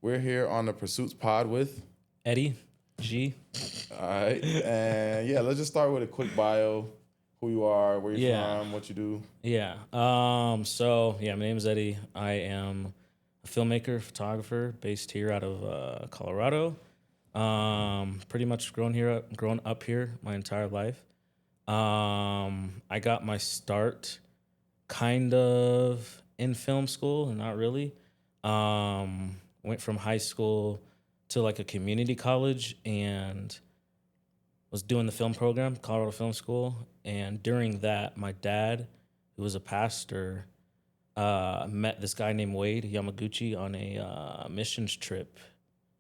We're here on the Pursuits Pod with Eddie G. All right, and yeah, let's just start with a quick bio: who you are, where you're from, what you do. Yeah. My name is Eddie. I am a filmmaker, photographer, based here out of Colorado. Pretty much grown up here my entire life. I got my start kind of in film school, and not really. Went from high school to like a community college and was doing the film program, Colorado Film School. And during that, my dad, who was a pastor, met this guy named Wade Yamaguchi on a missions trip.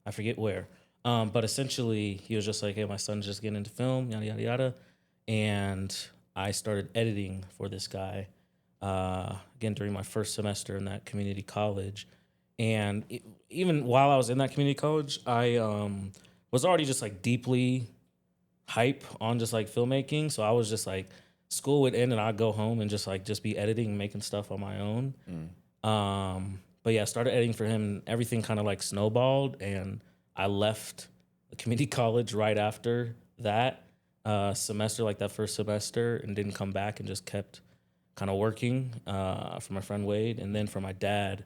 I forget where. But essentially, he was just like, hey, my son's just getting into film, yada, yada, yada. And I started editing for this guy, again, during my first semester in that community college. And even while I was in that community college, I was already just like deeply hype on just like filmmaking. So I was just like, school would end and I'd go home and just be editing and making stuff on my own. But yeah, I started editing for him. And everything kind of like snowballed, and I left the community college right after that semester, like that first semester, and didn't come back and just kept kind of working for my friend Wade, and then for my dad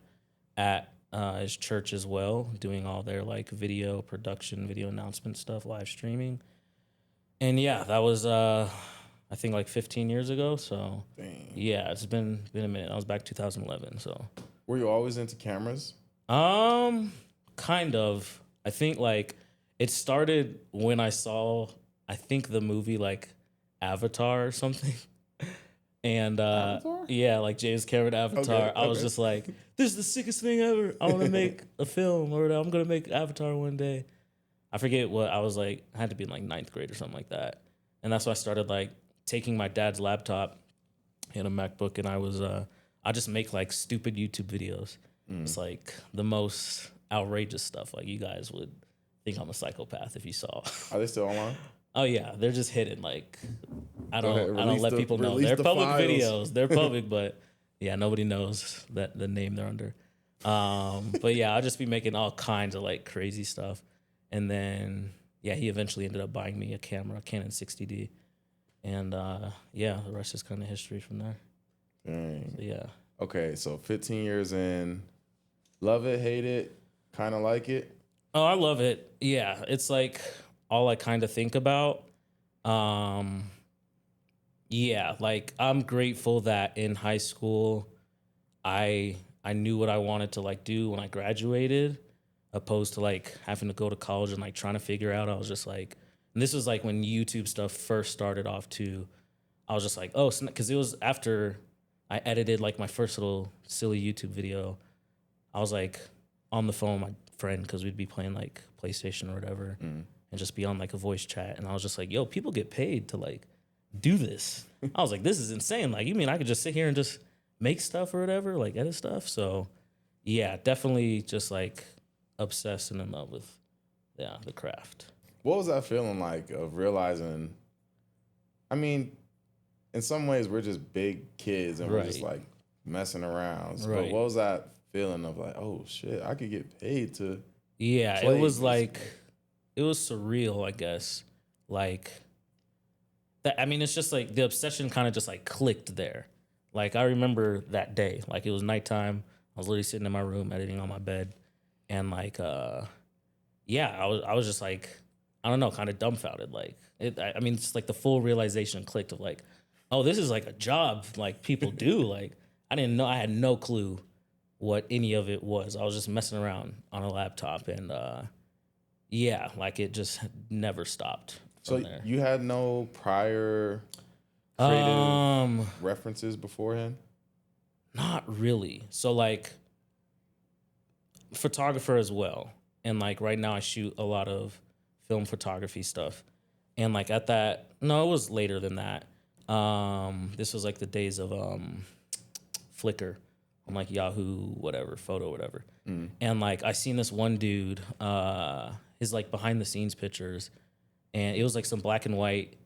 at his church as well, doing all their like video production, video announcement stuff, live streaming. And yeah, that was I think like 15 years ago. So Dang. yeah, it's been a minute. I was back 2011. So Were you always into cameras? Kind of. I think like it started when I saw, I think, the movie like Avatar or something. And Avatar? yeah, like James Cameron Avatar. I was just like, this is the sickest thing ever. I want to make a film, or I'm gonna make Avatar one day. I forget what I was like. I had to be in like ninth grade or something like that. And that's why I started like taking my dad's laptop and a MacBook, and I just make like stupid YouTube videos. It's like the most outrageous stuff. Like you guys would think I'm a psychopath if you saw. Are they still online? Oh yeah, they're just hidden. Like I don't Release let people know. release They're the public files. videos. They're public, but yeah, nobody knows that the name they're under. But yeah, I'll just be making all kinds of like crazy stuff. And then yeah, he eventually ended up buying me a camera, Canon 60D. And yeah, the rest is kind of history from there. Dang. So, yeah. Okay, so 15 years in, love it, hate it, kind of like it. Oh, I love it. Yeah, it's like all I kind of think about. Yeah, like I'm grateful that in high school I knew what I wanted to like do when I graduated, opposed to like having to go to college and like trying to figure out. I was just like, and this was like when YouTube stuff first started off too. I was just like, oh, because it was after I edited like my first little silly YouTube video. I was like on the phone with my friend because we'd be playing like PlayStation or whatever, and just be on like a voice chat. And I was just like, yo, people get paid to like do this. I was like, this is insane. Like, you mean I could just sit here and just make stuff or whatever, like edit stuff? So yeah, definitely just like obsessed and in love with the craft. What was that feeling like of realizing? I mean, in some ways, we're just big kids and we're just like messing around. So, but what was that feeling of like, oh shit, I could get paid to? Yeah, play it was this like, it was surreal, I guess. Like, that. I mean, it's just like the obsession kind of just like clicked there. Like, I remember that day, like it was nighttime. I was literally sitting in my room editing on my bed. And like, yeah, I was just like, I don't know, kind of dumbfounded. Like, I mean, it's like the full realization clicked of like, oh, this is like a job like people do. Like, I didn't know, I had no clue what any of it was. I was just messing around on a laptop, and yeah, like it just never stopped. So there. You had no prior creative references beforehand? Not really. So like photographer as well. And like right now I shoot a lot of film photography stuff. And like at that, no, it was later than that. This was like the days of Flickr on like Yahoo, whatever, photo, whatever. And like I seen this one dude, his like behind the scenes pictures, and it was like some black and white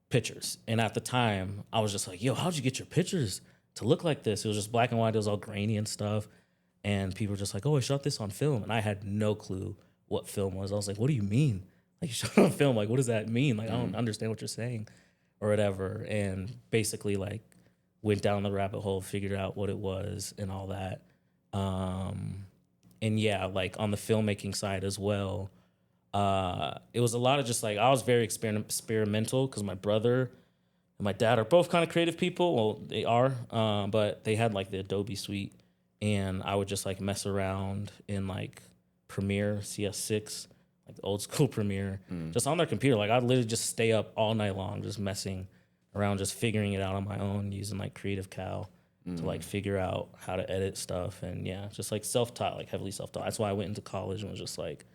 pictures. And at the time, I was just like, yo, how'd you get your pictures to look like this? It was just black and white. It was all grainy and stuff. and people were just like, "Oh, I shot this on film," and I had no clue what film was. I was like, "What do you mean? Like you shot it on film? Like what does that mean? Like I don't understand what you're saying, or whatever." And basically like went down the rabbit hole, figured out what it was and all that. And yeah, like on the filmmaking side as well, it was a lot of just like I was very experimental because my brother and my dad are both kind of creative people. Well, they are, but they had like the Adobe suite, and I would just like mess around in like Premiere CS6, like the old school Premiere, just on their computer. Like I'd literally just stay up all night long, just messing around, just figuring it out on my own, using like Creative Cow to like figure out how to edit stuff. And yeah, just like self-taught, like heavily self-taught. That's why I went into college and was just like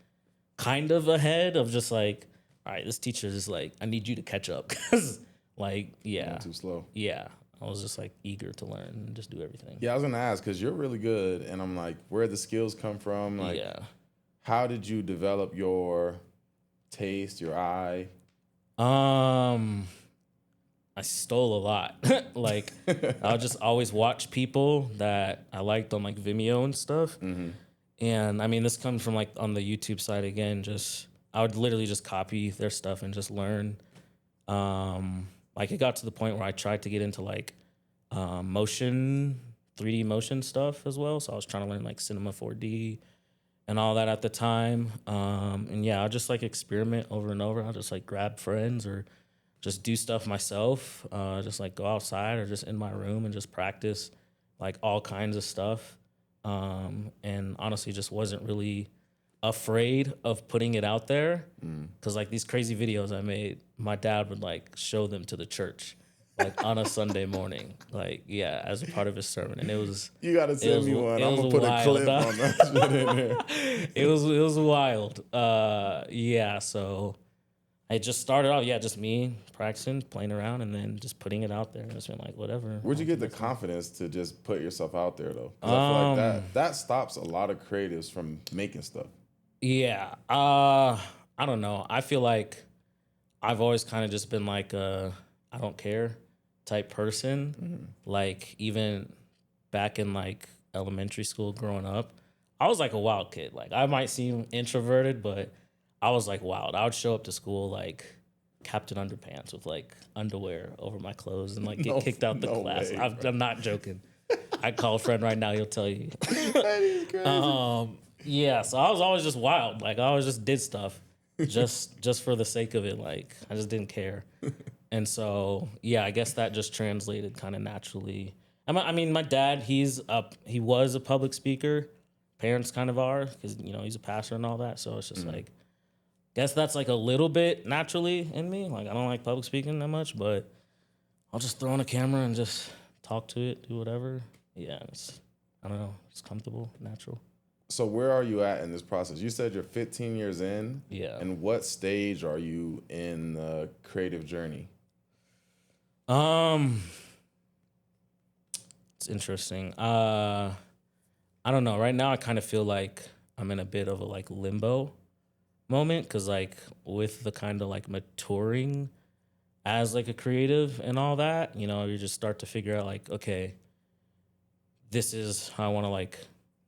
kind of ahead of just like, all right, this teacher is like, I need you to catch up. Cause like, yeah. Too slow. Yeah. I was just like eager to learn and just do everything. Yeah, I was gonna ask because you're really good, and I'm like, where the skills come from? Like, Yeah. how did you develop your taste, your eye? I stole a lot. Like I would just always watch people that I liked on like Vimeo and stuff. And I mean, this comes from like on the YouTube side again. Just I would literally just copy their stuff and just learn. Like it got to the point where I tried to get into like motion, 3D motion stuff as well. So I was trying to learn like Cinema 4D and all that at the time. And yeah, I'll just like experiment over and over. I'll just like grab friends or just do stuff myself. Just like go outside or just in my room and just practice like all kinds of stuff. And honestly, just wasn't really afraid of putting it out there because like these crazy videos I made, my dad would like show them to the church like on a Sunday morning, like yeah, as a part of his sermon, and it was You gotta send me one. I'm gonna put a clip on that shit in there. it was wild. Yeah, so I just started off, yeah, just me practicing, playing around, and then just putting it out there. And it's been like whatever. Where'd you get the confidence to just put yourself out there though? 'Cause I feel like that stops a lot of creatives from making stuff. Yeah, I don't know. I feel like I've always kind of just been like a I don't care type person. Like even back in like elementary school growing up, I was like a wild kid. Like I might seem introverted, but I was like wild. I would show up to school like Captain Underpants with like underwear over my clothes and like get kicked out the class. Way, I'm not joking. I call a friend right now, he'll tell you. That is crazy. Yeah, so I was always just wild. Like I always just did stuff just for the sake of it. Like I just didn't care. And so yeah, I guess that just translated kind of naturally. I mean, my dad, he was a public speaker. Parents kind of are because he's a pastor and all that. So it's just like, guess that's like a little bit naturally in me. Like I don't like public speaking that much, but I'll just throw on a camera and just talk to it, do whatever. Yeah, I don't know, it's comfortable, natural. So where are you at in this process? You said you're 15 years in. Yeah. And what stage are you in the creative journey? It's interesting. I don't know. Right now, I kind of feel like I'm in a bit of a like limbo moment because like with the kind of like maturing as like a creative and all that, you just start to figure out like, okay, this is how I want to like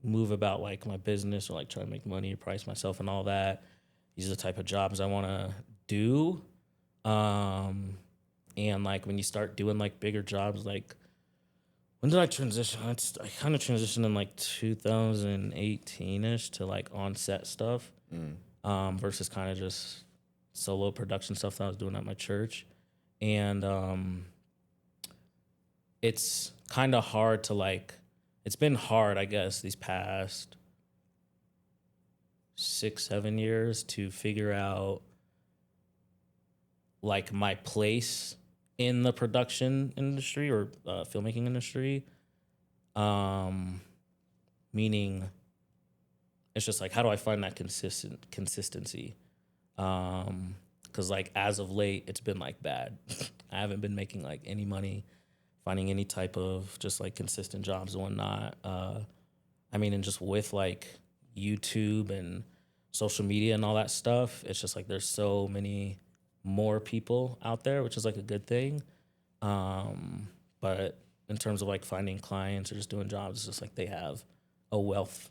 move about like my business or like try to make money or price myself and all that. These are the type of jobs I want to do. And like when you start doing like bigger jobs, like when did I transition? I kind of transitioned in like 2018-ish to like on-set stuff versus kind of just solo production stuff that I was doing at my church. And it's kind of hard to like, it's been hard, I guess, these past 6-7 years to figure out like my place in the production industry or filmmaking industry. Meaning it's just like, how do I find that consistency? Because like as of late, it's been like bad. I haven't been making like any money, finding any type of just like consistent jobs and whatnot. I mean, and just with like YouTube and social media and all that stuff, it's just like there's so many more people out there, which is like a good thing. But in terms of like finding clients or just doing jobs, it's just like they have a wealth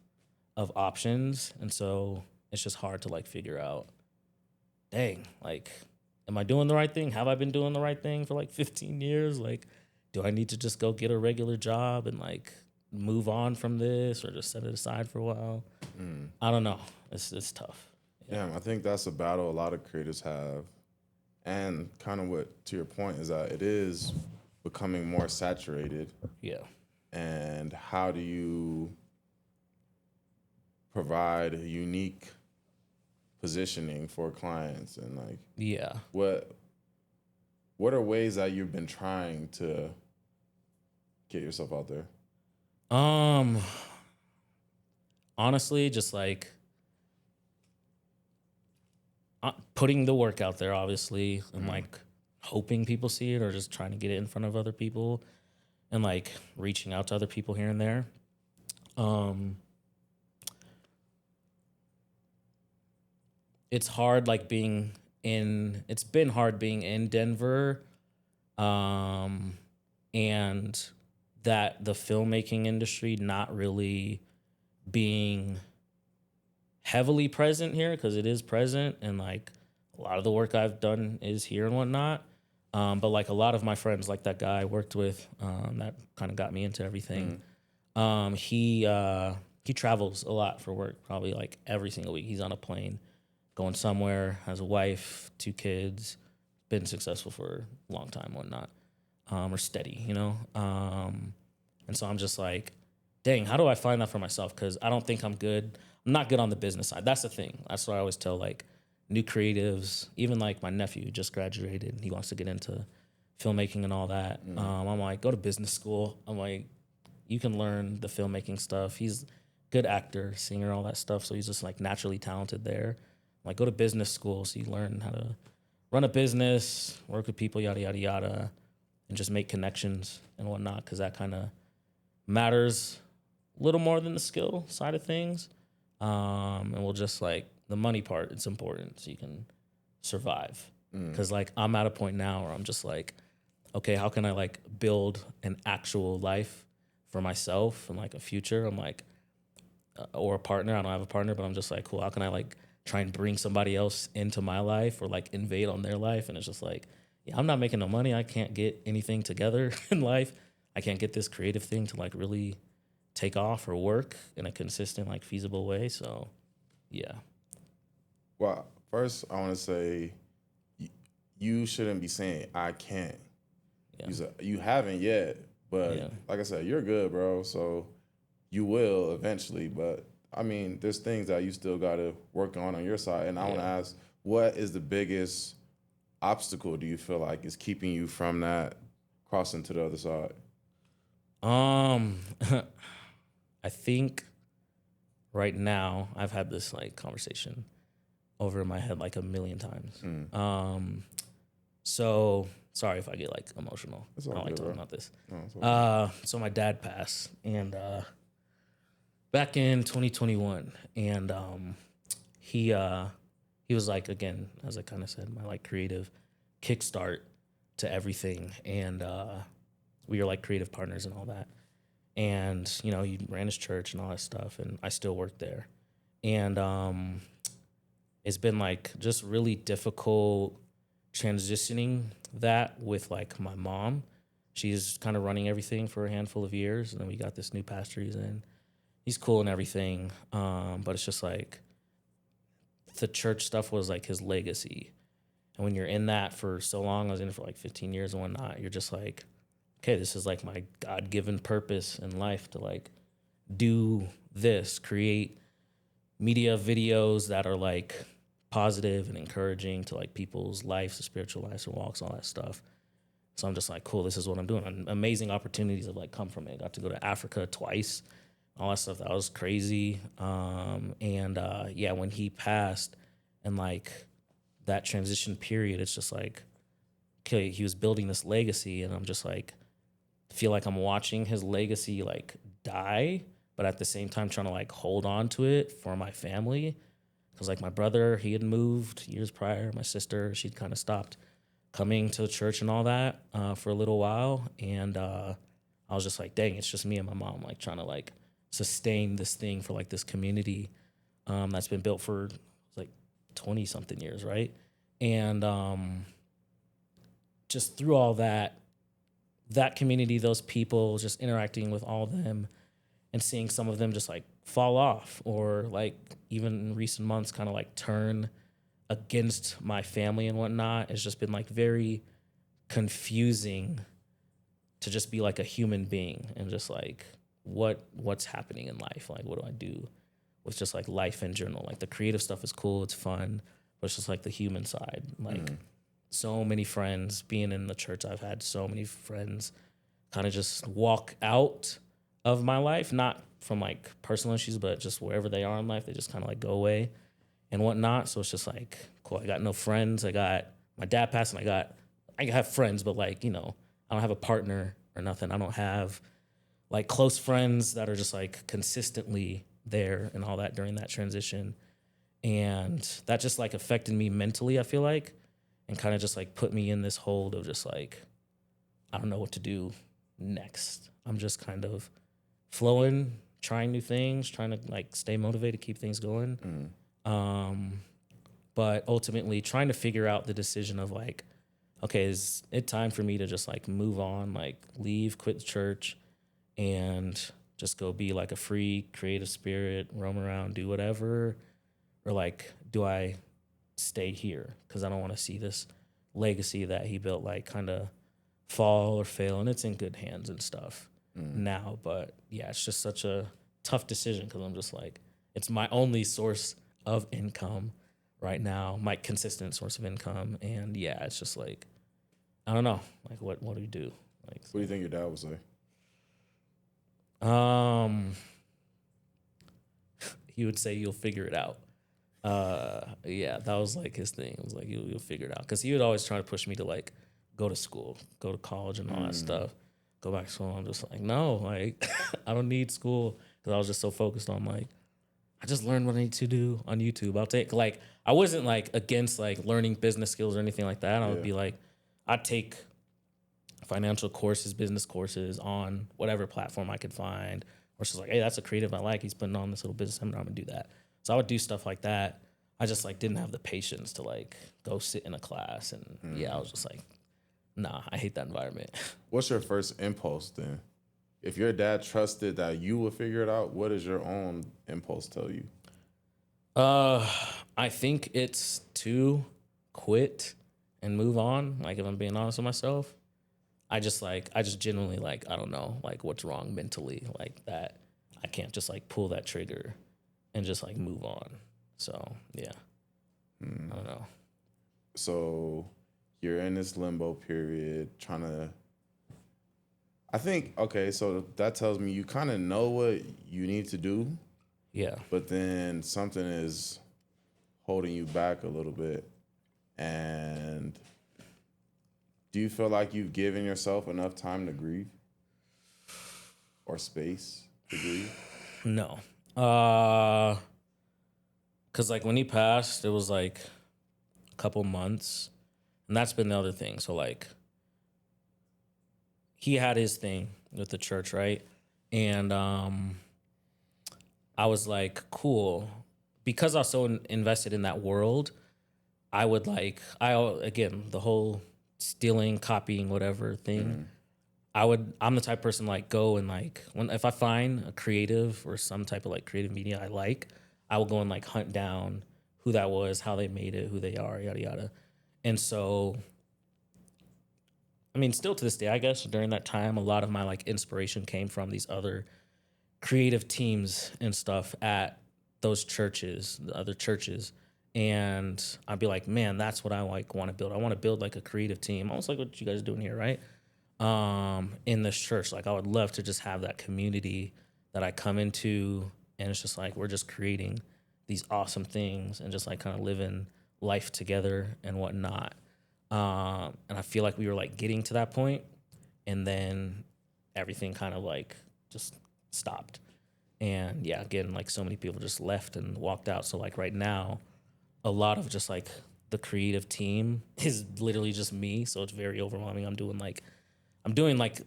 of options. And so it's just hard to like figure out, dang, like, am I doing the right thing? Have I been doing the right thing for like 15 years? Like, do I need to just go get a regular job and like move on from this or just set it aside for a while? I don't know. It's tough. Yeah, I think that's a battle a lot of creators have. And kind of what, to your point, is that it is becoming more saturated. Yeah. And how do you provide a unique positioning for clients, and like Yeah. what are ways that you've been trying to get yourself out there? Honestly, just like putting the work out there, obviously, and like hoping people see it or just trying to get it in front of other people and like reaching out to other people here and there. It's hard like it's been hard being in Denver, and that the filmmaking industry not really being heavily present here, because it is present and like a lot of the work I've done is here and whatnot. But like a lot of my friends, like that guy I worked with, that kind of got me into everything. He travels a lot for work, probably like every single week. He's on a plane going somewhere, has a wife, 2 kids, been successful for a long time, whatnot, or steady, you know? And so I'm just like, dang, how do I find that for myself? Because I don't think I'm good. I'm not good on the business side. That's the thing. That's what I always tell like new creatives, even like my nephew who just graduated and he wants to get into filmmaking and all that. I'm like, go to business school. I'm like, you can learn the filmmaking stuff. He's a good actor, singer, all that stuff. So he's just like naturally talented there. Like, go to business school so you learn how to run a business, work with people, yada, yada, yada, and just make connections and whatnot, because that kind of matters a little more than the skill side of things. And we'll just like the money part, it's important so you can survive. Because like I'm at a point now where I'm just like, okay, how can I like build an actual life for myself and like a future? I'm like, or a partner. I don't have a partner, but I'm just like, cool, how can I like try and bring somebody else into my life or like invade on their life? And it's just like, yeah, I'm not making no money. I can't get anything together in life. I can't get this creative thing to like really take off or work in a consistent, like feasible way. So, yeah. Well, first I want to say you shouldn't be saying I can't. Yeah. You haven't yet, but Yeah. like I said, you're good, bro. So you will eventually. But I mean, there's things that you still got to work on your side. And I want to ask, what is the biggest obstacle do you feel like is keeping you from that crossing to the other side? I think right now I've had this like conversation over in my head like a million times. So sorry if I get like emotional. I don't like talking about this. No, So my dad passed, and back in 2021, and he was like, again, as I kind of said, my like creative kickstart to everything, and we were like creative partners and all that. And you know, he ran his church and all that stuff, and I still work there. And it's been like just really difficult transitioning that with like my mom. She's kind of running everything for a handful of years, and then we got this new pastor he's in. He's cool and everything, but it's just like the church stuff was like his legacy. And when you're in that for so long, I was in it for like 15 years and whatnot, you're just like, okay, this is like my God-given purpose in life to like do this, create media videos that are like positive and encouraging to like people's lives, the spiritual lives, their walks, all that stuff. So I'm just like, cool, this is what I'm doing. And amazing opportunities have like come from it. I got to go to Africa twice, all that stuff. That was crazy. Yeah, when he passed and like that transition period, it's just like, okay, he was building this legacy, and I'm just like, feel like I'm watching his legacy like die, but at the same time trying to like hold on to it for my family. Cause like my brother, he had moved years prior. My sister, she'd kind of stopped coming to church and all that for a little while. And I was just like, dang, it's just me and my mom like trying to like sustain this thing for like this community that's been built for like 20 something years, right? And just through all that community, those people, just interacting with all of them and seeing some of them just like fall off, or like even in recent months kind of like turn against my family and whatnot, it's just been like very confusing to just be like a human being and just like what's happening in life. Like, what do I do with just like life in general? Like the creative stuff is cool, it's fun, but it's just like the human side. Like so many friends being in the church, I've had so many friends kind of just walk out of my life, not from like personal issues, but just wherever they are in life, they just kind of like go away and whatnot. So it's just like, cool, I got no friends. I got my dad passed, and I have friends, but like, you know, I don't have a partner or nothing. I don't have like close friends that are just like consistently there and all that during that transition. And that just like affected me mentally, I feel like, and kind of just like put me in this hold of just like, I don't know what to do next. I'm just kind of flowing, trying new things, trying to like stay motivated, keep things going. But ultimately trying to figure out the decision of like, okay, is it time for me to just like move on, like leave, quit the church, and just go be like a free creative spirit, roam around, do whatever? Or like, do I stay here? Because I don't want to see this legacy that he built like kind of fall or fail, and it's in good hands and stuff now. But yeah, it's just such a tough decision because I'm just like, it's my only source of income right now, my consistent source of income. And yeah, it's just like, I don't know, like what do we do? Like, What do you think your dad would say? He would say, you'll figure it out. Yeah, that was like his thing. It was like, you'll figure it out. Cause he would always try to push me to like go to school, go to college and all that stuff, go back to school. I'm just like, no, like I don't need school. Cause I was just so focused on like, I just learned what I need to do on YouTube. I'll take like, I wasn't like against like learning business skills or anything like that. I would be like, I'd take financial courses, business courses on whatever platform I could find. Or she's like, hey, that's a creative I like. He's putting on this little business seminar. I'm gonna do that. So I would do stuff like that. I just like didn't have the patience to like go sit in a class. And yeah, I was just like, nah, I hate that environment. What's your first impulse then? If your dad trusted that you would figure it out, what does your own impulse tell you? I think it's to quit and move on. Like if I'm being honest with myself, I just genuinely like, I don't know, like what's wrong mentally, like that I can't just like pull that trigger and just like move on. So yeah, I don't know. So you're in this limbo period trying to, I think, okay, so that tells me you kind of know what you need to do, Yeah. but then something is holding you back a little bit. And do you feel like you've given yourself enough time to grieve or space to grieve? No. Cause like when he passed, it was like a couple months, and that's been the other thing. So like he had his thing with the church, right? And I was like, cool, because I was so invested in that world. I would like, again, the whole stealing, copying, whatever thing. I'm the type of person like go and like if I find a creative or some type of like creative media I like, I will go and like hunt down who that was, how they made it, who they are, yada yada. And so, I mean, still to this day, I guess during that time, a lot of my like inspiration came from these other creative teams and stuff at those churches, the other churches. And I'd be like, man, that's what I like want to build. I want to build like a creative team, almost like what you guys are doing here, right? In this church. Like I would love to just have that community that I come into, and it's just like we're just creating these awesome things and just like kind of living life together and whatnot. And I feel like we were like getting to that point, and then everything kind of like just stopped. And yeah, again, like so many people just left and walked out. So like right now, a lot of just like the creative team is literally just me. So it's very overwhelming. I'm doing like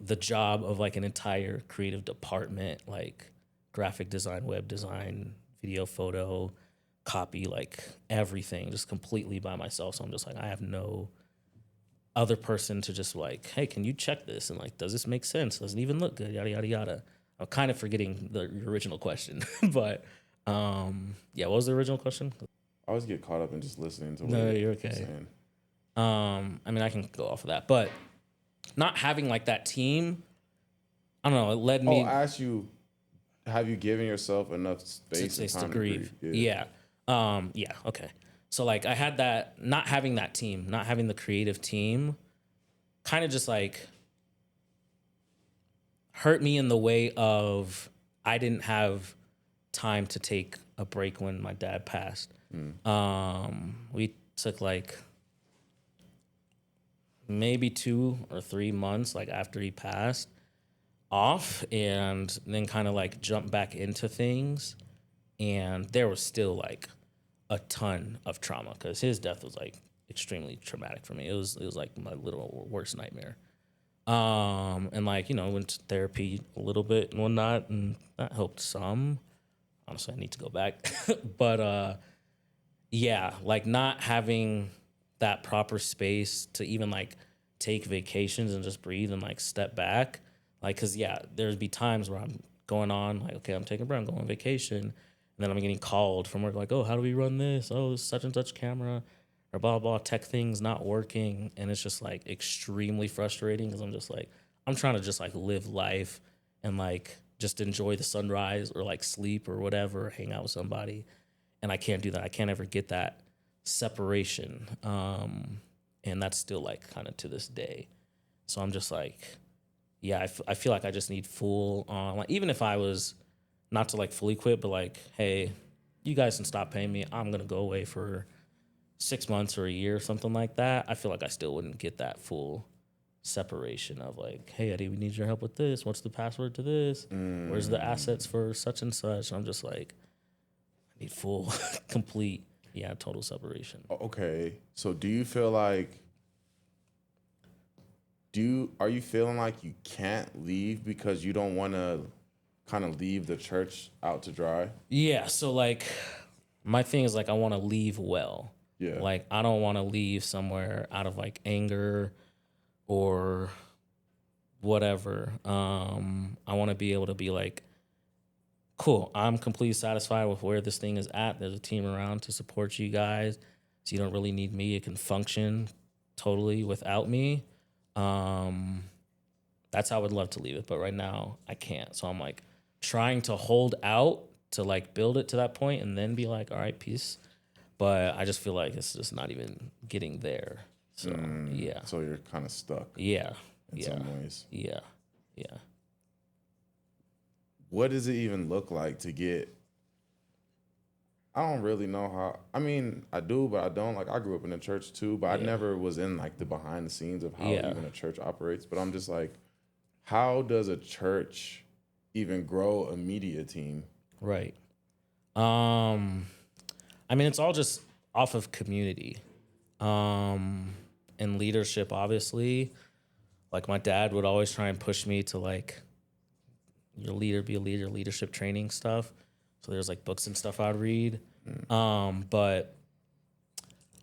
the job of like an entire creative department, like graphic design, web design, video, photo, copy, like everything, just completely by myself. So I'm just like, I have no other person to just like, hey, can you check this? And like, does this make sense? Does it even look good? Yada, yada, yada. I'm kind of forgetting the original question, but yeah, what was the original question? I always get caught up in just listening to what No, you're you're okay. saying. I mean, I can go off of that, but not having like that team, I don't know, it led me. I asked you, have you given yourself enough space and time to grieve? Yeah. Yeah. Okay. So like I had that, not having that team, not having the creative team, kind of just like hurt me in the way of I didn't have time to take a break when my dad passed. We took like maybe 2 or 3 months like after he passed off, and then kind of like jumped back into things. And there was still like a ton of trauma because his death was like extremely traumatic for me. It was like my little worst nightmare. And like, you know, went to therapy a little bit and whatnot, and that helped some. Honestly, I need to go back. But yeah, like not having that proper space to even like take vacations and just breathe and like step back. Like, cause yeah, there'd be times where I'm going on like, okay, I'm taking a break, I'm going on vacation. And then I'm getting called from work like, oh, how do we run this? Oh, such and such camera or blah, blah, tech things not working. And it's just like extremely frustrating because I'm just like, I'm trying to just like live life and like just enjoy the sunrise or like sleep or whatever, hang out with somebody. And I can't do that. I can't ever get that separation. And that's still like kind of to this day. So I'm just like, yeah, I feel like I just need full on, like, even if I was not to like fully quit, but like, hey, you guys can stop paying me. I'm going to go away for 6 months or a year or something like that. I feel like I still wouldn't get that full separation of like, hey, Eddie, we need your help with this. What's the password to this? Where's the assets for such and such? I'm just like, I need full, complete, yeah, total separation. Okay. So do you feel like, are you feeling like you can't leave because you don't want to kind of leave the church out to dry? Yeah. So like my thing is like, I want to leave well. Yeah. Like I don't want to leave somewhere out of like anger or whatever. I want to be able to be like, cool, I'm completely satisfied with where this thing is at. There's a team around to support you guys. So you don't really need me. It can function totally without me. That's how I would love to leave it. But right now I can't. So I'm like trying to hold out to like build it to that point and then be like, all right, peace. But I just feel like it's just not even getting there. So yeah. So you're kind of stuck. Yeah. In some ways. Yeah. Yeah. What does it even look like to get? I don't really know how. I mean, I do, but I don't. Like, I grew up in a church too, but I never was in like the behind the scenes of how even a church operates. But I'm just like, how does a church even grow a media team? Right. I mean, it's all just off of community, and leadership, obviously. Like my dad would always try and push me to like, your leader, be a leader, leadership training stuff. So there's like books and stuff I'd read. But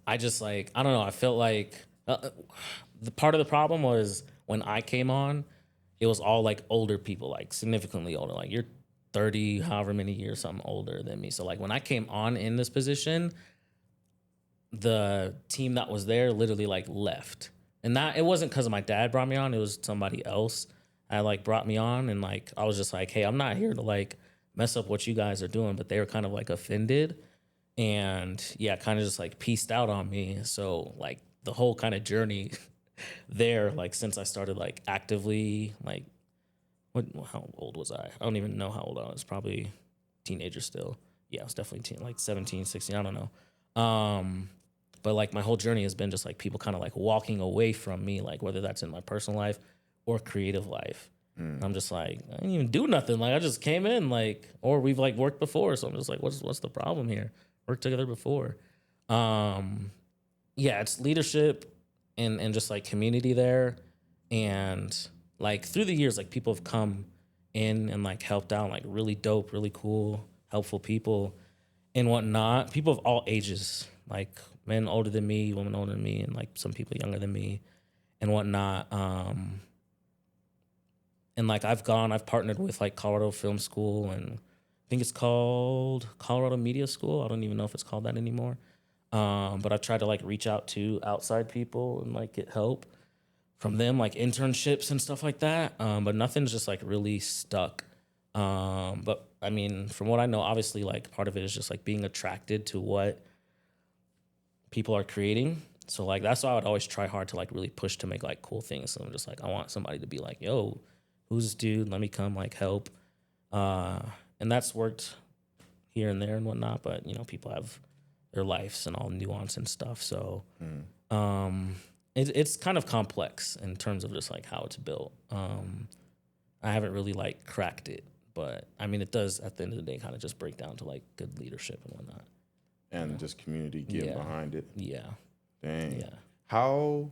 I just like, I don't know. I felt like the part of the problem was when I came on, it was all like older people, like significantly older. Like you're 30, however many years, something older than me. So like when I came on in this position, the team that was there literally like left. And that it wasn't because my dad brought me on. It was somebody else that like brought me on. And like, I was just like, hey, I'm not here to like mess up what you guys are doing. But they were kind of like offended and yeah, kind of just like pieced out on me. So like the whole kind of journey there, like since I started like actively, like how old was I? I don't even know how old I was. Probably teenager still. Yeah, I was definitely like 17, 16. I don't know. But like my whole journey has been just like people kind of like walking away from me, like whether that's in my personal life or creative life. I'm just like, I didn't even do nothing. Like I just came in, like, or we've like worked before. So I'm just like, what's the problem here? Worked together before. Yeah, it's leadership and just like community there. And like through the years, like people have come in and like helped out like really dope, really cool, helpful people and whatnot. People of all ages, like men older than me, women older than me, and like some people younger than me and whatnot. And like I've partnered with like Colorado Film School, and I think it's called Colorado Media School. I don't even know if it's called that anymore. But I've tried to like reach out to outside people and like get help from them, like internships and stuff like that. But nothing's just like really stuck. But I mean, from what I know, obviously like part of it is just like being attracted to what people are creating. So like that's why I would always try hard to like really push to make like cool things. So I'm just like, I want somebody to be like, yo, who's this dude? Let me come like help. And that's worked here and there and whatnot, but you know, people have their lives and all nuance and stuff. So it's kind of complex in terms of just like how it's built. I haven't really like cracked it, but I mean, it does at the end of the day kind of just break down to like good leadership and whatnot. And just community getting behind it. Yeah. Dang. Yeah. How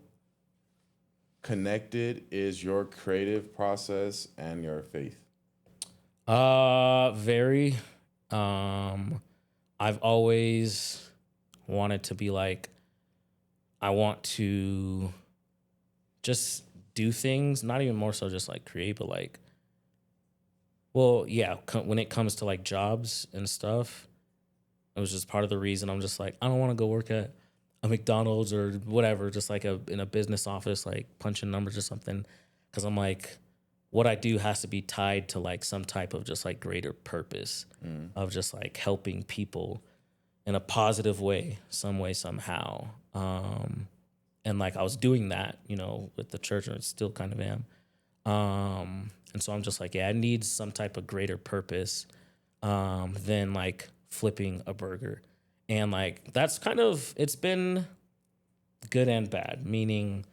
connected is your creative process and your faith? Very. I've always wanted to be like, I want to just do things, not even more so just like create, but like, well, yeah, when it comes to like jobs and stuff, it was just part of the reason I'm just like, I don't want to go work at a McDonald's or whatever, just like in a business office, like punching numbers or something. Cause I'm like, what I do has to be tied to like some type of just like greater purpose of just like helping people in a positive way, some way, somehow. And like I was doing that, you know, with the church, and still kind of am. And so I'm just like, yeah, I need some type of greater purpose than like flipping a burger. And like that's kind of, it's been good and bad, meaning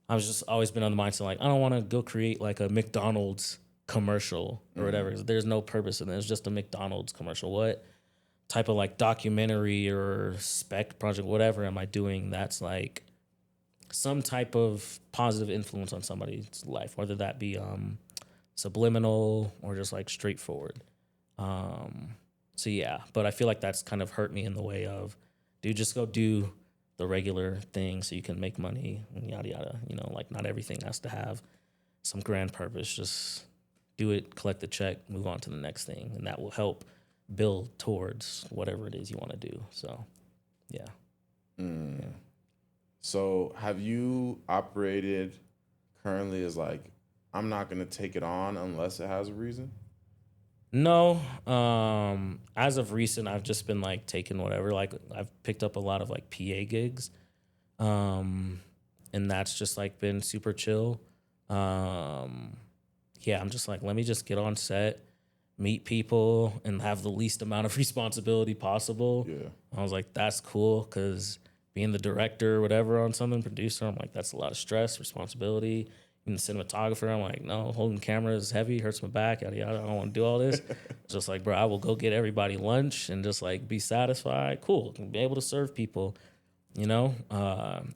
I was just always been on the mindset like, I don't want to go create like a McDonald's commercial or whatever. There's no purpose in it. It's just a McDonald's commercial. What type of like documentary or spec project, whatever am I doing that's like some type of positive influence on somebody's life, whether that be subliminal or just like straightforward. So yeah, but I feel like that's kind of hurt me in the way of, dude, just go do the regular thing so you can make money and yada yada. You know, like not everything has to have some grand purpose. Just do it, collect the check, move on to the next thing, and that will help build towards whatever it is you want to do. So, yeah. Yeah. So have you operated currently as like, I'm not going to take it on unless it has a reason? No. As of recent, I've just been like taking whatever. Like I've picked up a lot of like PA gigs. And that's just like been super chill. Yeah, I'm just like, let me just get on set, meet people, and have the least amount of responsibility possible. Yeah. I was like, that's cool, because being the director or whatever on something, producer, I'm like, that's a lot of stress, responsibility. Being the cinematographer, I'm like, no, holding camera is heavy, hurts my back, yada yada. I don't want to do all this. Just like, bro, I will go get everybody lunch and just like be satisfied. Cool, can be able to serve people, you know,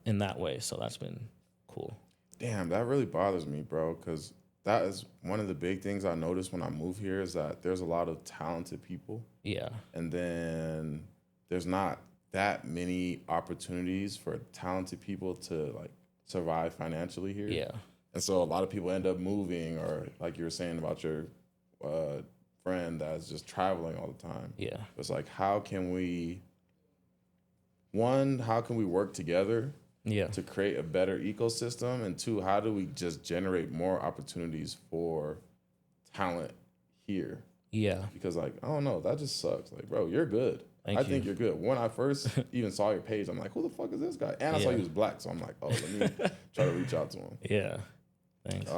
in that way. So that's been cool. Damn, that really bothers me, bro, because that is one of the big things I noticed when I moved here is that there's a lot of talented people. Yeah. And then there's not that many opportunities for talented people to like survive financially here. Yeah. And so a lot of people end up moving, or like you were saying about your friend that's just traveling all the time. Yeah. It's like, how can we work together to create a better ecosystem? And two, how do we just generate more opportunities for talent here? Yeah. Because like, I don't know, that just sucks. Like, bro, you're good. Thank I you. think you're good. When I first even saw your page, I'm like, who the fuck is this guy? And I saw he was black, so I'm like, oh, let me try to reach out to him. Yeah. Thanks.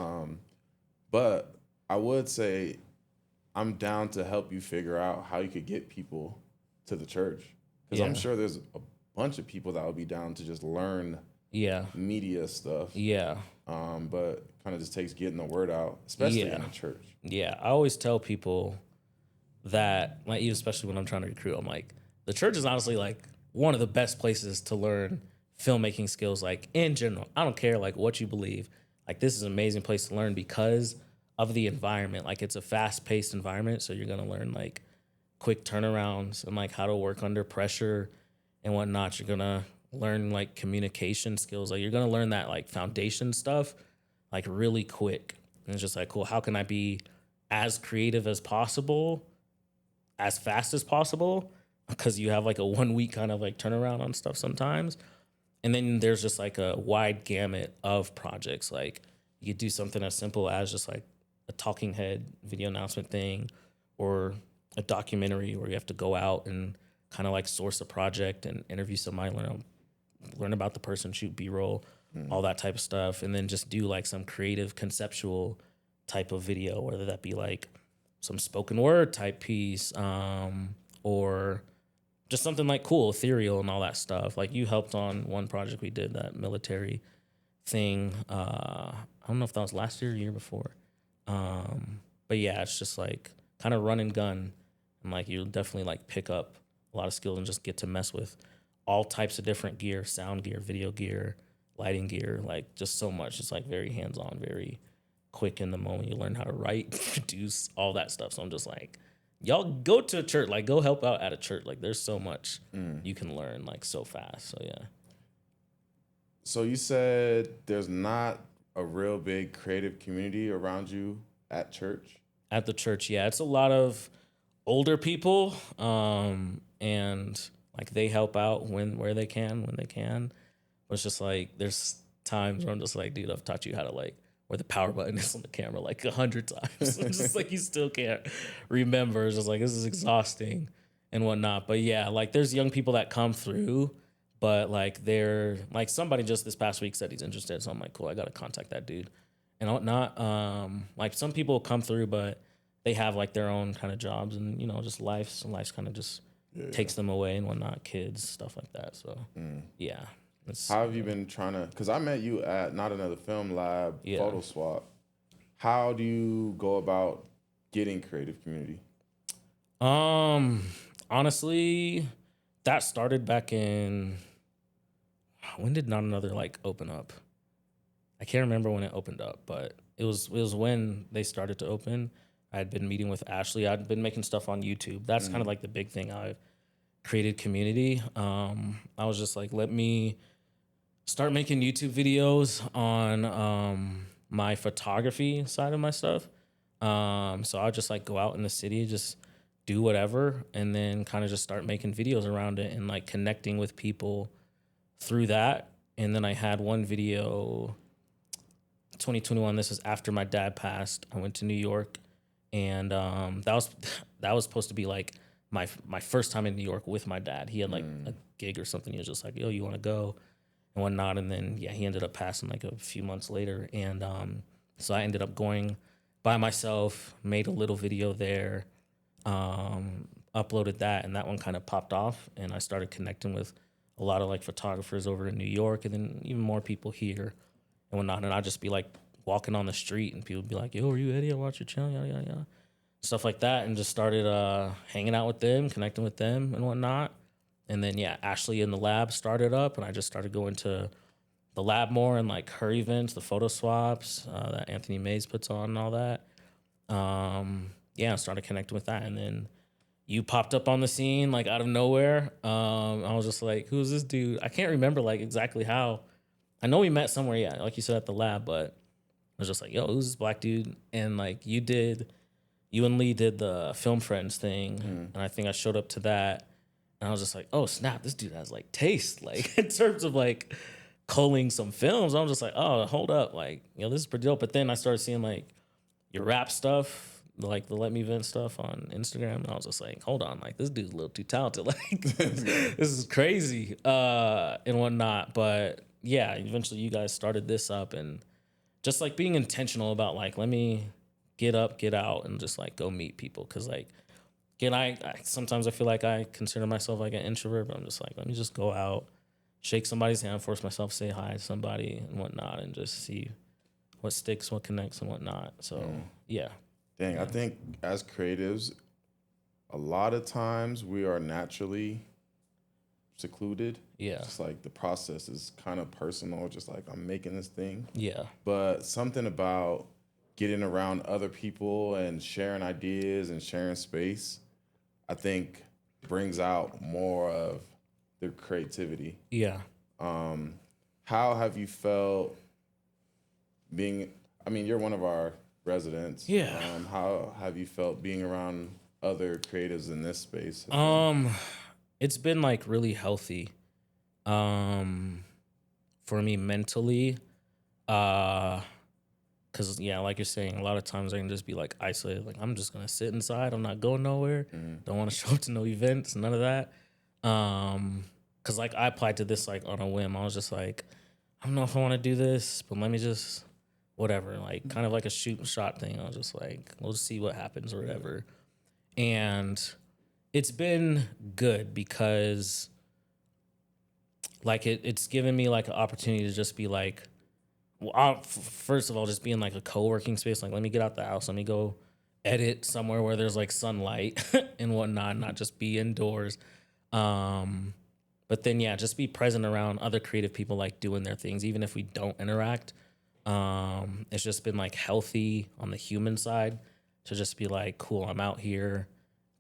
But I would say I'm down to help you figure out how you could get people to the church. Because I'm sure there's a bunch of people that would be down to just learn media stuff. Yeah. But kind of just takes getting the word out, especially in a church. Yeah. I always tell people that, like, even especially when I'm trying to recruit, I'm like, the church is honestly like one of the best places to learn filmmaking skills, like in general. I don't care like what you believe. Like, this is an amazing place to learn because of the environment. Like it's a fast paced environment. So you're going to learn like quick turnarounds and like how to work under pressure and whatnot. You're going to learn like communication skills. Like you're going to learn that like foundation stuff like really quick. And it's just like, cool. How can I be as creative as possible, as fast as possible? Because you have like a 1 week kind of like turnaround on stuff sometimes. And then there's just like a wide gamut of projects. Like you could do something as simple as just like a talking head video announcement thing, or a documentary where you have to go out and kind of like source a project and interview somebody, learn about the person, shoot B-roll, all that type of stuff. And then just do like some creative conceptual type of video, whether that be like some spoken word type piece, or just something like cool, ethereal and all that stuff. Like you helped on one project we did, that military thing. I don't know if that was last year or year before. But yeah, it's just like kind of run and gun. And like you'll definitely like pick up a lot of skills and just get to mess with all types of different gear, sound gear, video gear, lighting gear, like just so much. It's like very hands-on, very quick in the moment. You learn how to write, produce, all that stuff. So I'm just like, y'all go to a church, like go help out at a church. Like there's so much you can learn like so fast. So yeah. So you said there's not a real big creative community around you at church? At the church, yeah. It's a lot of older people, and like they help out when they can. But it's just like there's times where I'm just like, dude, I've taught you how to like where the power button is on the camera like 100 times. It's just like you still can't remember. It's just like this is exhausting and whatnot. But yeah, like there's young people that come through, but like they're like somebody just this past week said he's interested. So I'm like, cool, I gotta contact that dude and whatnot. Like some people come through, but they have like their own kind of jobs and just life's kind of just takes them away and whatnot, kids, stuff like that. So yeah. How have you been trying to, because I met you at Not Another Film Lab, Yeah. Photo Swap. How do you go about getting creative community? Honestly, that started back in, when did Not Another like open up? I can't remember when it opened up, but it was when they started to open. I had been meeting with Ashley. I'd been making stuff on YouTube. That's kind of like the big thing. I've created community. I was just like, let me start making YouTube videos on my photography side of my stuff. So I'll just like go out in the city, just do whatever, and then kind of just start making videos around it and like connecting with people through that. And then I had one video, 2021. This was after my dad passed. I went to New York, and that was supposed to be like my first time in New York with my dad. He had like a gig or something. He was just like, yo, you want to go and whatnot. And then yeah, he ended up passing like a few months later, and so I ended up going by myself, made a little video there, uploaded that, and that one kind of popped off, and I started connecting with a lot of like photographers over in New York, and then even more people here and whatnot. And I'd just be like walking on the street, and people would be like, yo, are you Eddie? I watch your channel, yada yada yada, stuff like that, and just started hanging out with them, connecting with them and whatnot. And then yeah, Ashley in the lab started up, and I just started going to the lab more and like her events, the photo swaps that Anthony Mays puts on and all that. Yeah, I started connecting with that, and then you popped up on the scene like out of nowhere. I was just like, who's this dude? I can't remember like exactly how. I know we met somewhere, yeah, like you said at the lab, but I was just like, yo, who's this black dude? And like you and Lee did the Film Friends thing, and I think I showed up to that, and I was just like, oh snap, this dude has like taste, like in terms of like culling some films. I was just like, oh, hold up, like this is pretty dope. But then I started seeing like your rap stuff, like the Let Me Vent stuff on Instagram, and I was just like, hold on, like this dude's a little too talented, like this is crazy, and whatnot. But yeah, eventually you guys started this up, and just like being intentional about like, let me get up, get out, and just like go meet people. Cause like, again, I sometimes I feel like I consider myself like an introvert, but I'm just like, let me just go out, shake somebody's hand, force myself to say hi to somebody and whatnot, and just see what sticks, what connects, and whatnot. So yeah. Dang, I think as creatives, a lot of times we are naturally secluded. Yeah. Just like the process is kind of personal, just like I'm making this thing. Yeah. But something about getting around other people and sharing ideas and sharing space, I think brings out more of the creativity. Yeah. How have you felt being, I mean, you're one of our residents. Yeah. How have you felt being around other creatives in this space? It's been like really healthy. For me mentally. Cause yeah, like you're saying, a lot of times I can just be like isolated. Like I'm just gonna sit inside. I'm not going nowhere. Don't want to show up to no events. None of that. Cause like I applied to this like on a whim. I was just like, I don't know if I want to do this, but let me just whatever. Like kind of like a shoot shot thing. I was just like, we'll just see what happens or whatever. And it's been good because like it's given me like an opportunity to just be like, well, first of all, just being like a co-working space. Like, let me get out the house. Let me go edit somewhere where there's like sunlight and whatnot, not just be indoors. But then, yeah, just be present around other creative people, like doing their things, even if we don't interact. It's just been like healthy on the human side to just be like, cool, I'm out here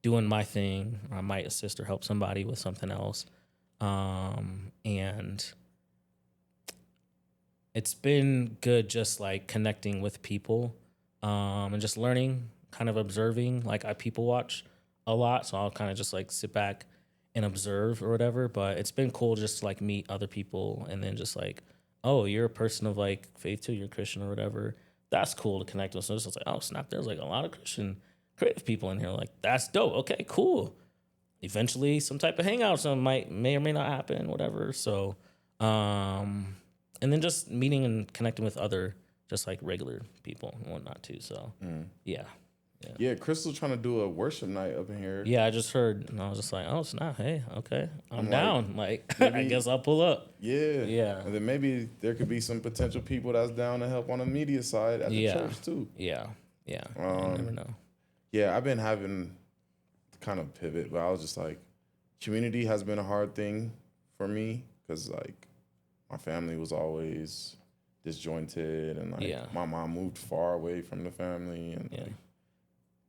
doing my thing. Or I might assist or help somebody with something else. And it's been good just like connecting with people and just learning, kind of observing. Like I people watch a lot, so I'll kind of just like sit back and observe or whatever. But it's been cool just to like meet other people and then just like, oh, you're a person of like faith too, you're a Christian or whatever. That's cool to connect with. So it's just like, oh snap, there's like a lot of Christian creative people in here. Like that's dope. Okay, cool. Eventually some type of hangout, some may or may not happen, whatever. So and then just meeting and connecting with other just like regular people and whatnot too. So yeah. Yeah, Crystal's trying to do a worship night up in here. Yeah, I just heard and I was just like, oh snap, hey, okay. I'm down. Like maybe, I guess I'll pull up. Yeah. Yeah. And then maybe there could be some potential people that's down to help on the media side at the church too. Yeah. Yeah. You never know. Yeah, I've been having to kind of pivot, but I was just like, community has been a hard thing for me because like my family was always disjointed and like my mom moved far away from the family and like,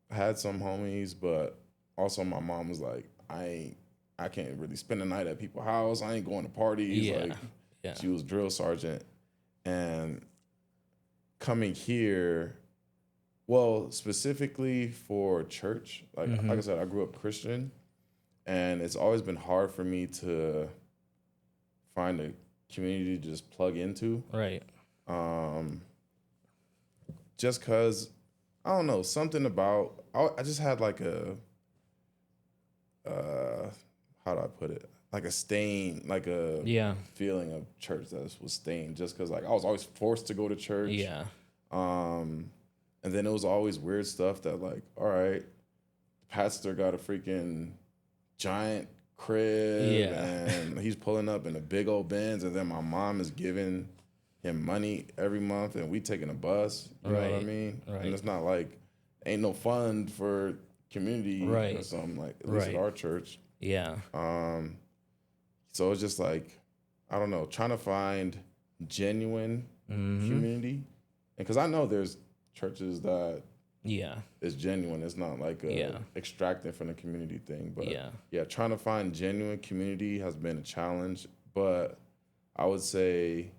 I had some homies, but also my mom was like, I can't really spend the night at people's house. I ain't going to parties. Like she was drill sergeant. And coming here, well, specifically for church, like I said, I grew up Christian, and it's always been hard for me to find a community to just plug into. Right. Just because, I don't know, something about, I just had like a, how do I put it? Like a stain, like a feeling of church that was stained just because like I was always forced to go to church. Yeah. And then it was always weird stuff that like, all right, the pastor got a freaking giant crib and he's pulling up in a big old Benz, and then my mom is giving him money every month and we taking a bus. You know what I mean? Right. And it's not like, ain't no fund for community or something, like at least at our church. Yeah. So it's just like, I don't know, trying to find genuine community. And because I know there's churches that is genuine. It's not like extracting from the community thing. But trying to find genuine community has been a challenge. But I would say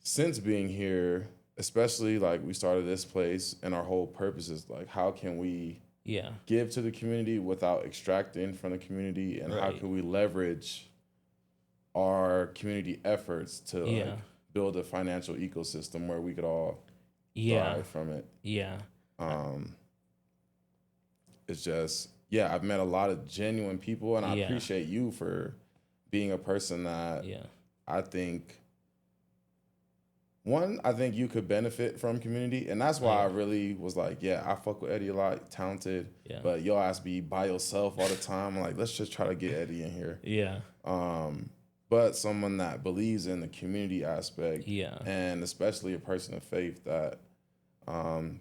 since being here, especially like we started this place and our whole purpose is like, how can we give to the community without extracting from the community, and how can we leverage our community efforts to like build a financial ecosystem where we could all thrive from it. It's just I've met a lot of genuine people, and I appreciate you for being a person that I think you could benefit from community, and that's why I really was like, I fuck with Eddie a lot, talented, but your ass be by yourself all the time. I'm like, let's just try to get Eddie in here. But someone that believes in the community aspect, and especially a person of faith that,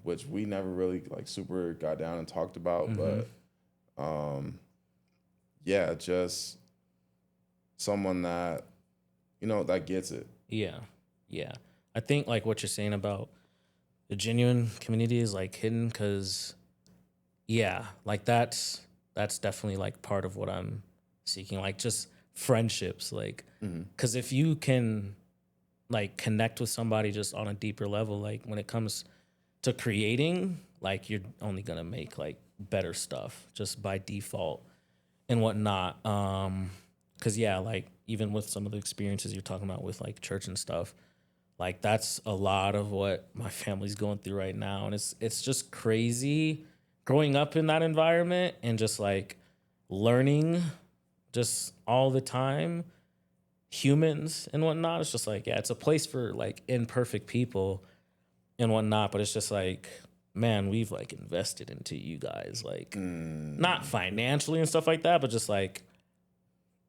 which we never really like super got down and talked about, but just someone that, that gets it. I think like what you're saying about the genuine community is like hidden because, yeah, like that's definitely like part of what I'm seeking, like just friendships, like because if you can like connect with somebody just on a deeper level, like when it comes to creating, like you're only gonna make like better stuff just by default and whatnot. Cause yeah, like even with some of the experiences you're talking about with like church and stuff, like that's a lot of what my family's going through right now. And it's just crazy growing up in that environment and just like learning just all the time humans and whatnot. It's just like, yeah, it's a place for like imperfect people and whatnot, but it's just like, man, we've like invested into you guys, like not financially and stuff like that, but just like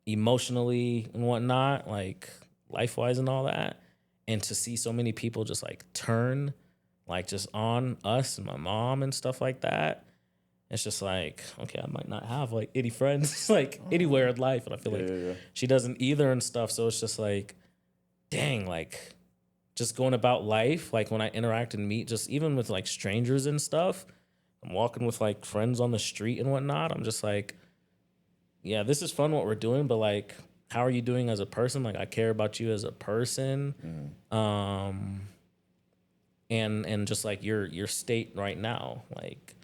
emotionally and whatnot, like life wise and all that. And to see so many people just like turn like just on us and my mom and stuff like that. It's just like, okay, I might not have like any friends like anywhere in life. And I feel like she doesn't either and stuff. So it's just like, dang, like just going about life, like when I interact and meet just even with like strangers and stuff, I'm walking with like friends on the street and whatnot. I'm just like, yeah, this is fun what we're doing, but like, how are you doing as a person? Like I care about you as a person. And just like your state right now. Like,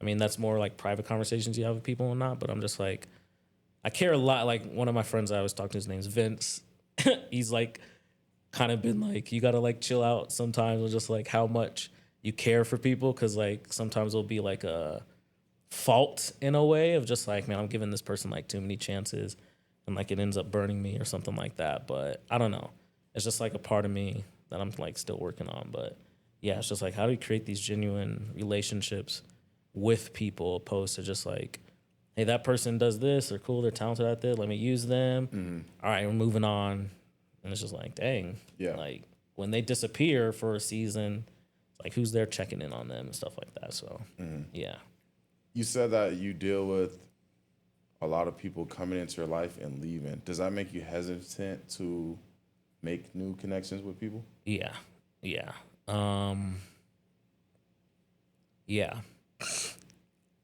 I mean, that's more like private conversations you have with people and not, but I'm just like, I care a lot. Like one of my friends I was talking to, his name's Vince. He's like kind of been like, you gotta like chill out sometimes with just like how much you care for people. Cause like sometimes there'll be like a fault in a way of just like, man, I'm giving this person like too many chances and like it ends up burning me or something like that. But I don't know. It's just like a part of me that I'm like still working on. But yeah, it's just like, how do we create these genuine relationships with people opposed to just like, hey, that person does this, they're cool, they're talented at this, let me use them. All right, we're moving on. And it's just like, dang. Yeah. Like when they disappear for a season, it's like who's there checking in on them and stuff like that. So yeah. You said that you deal with a lot of people coming into your life and leaving. Does that make you hesitant to make new connections with people? Yeah. Yeah. Yeah.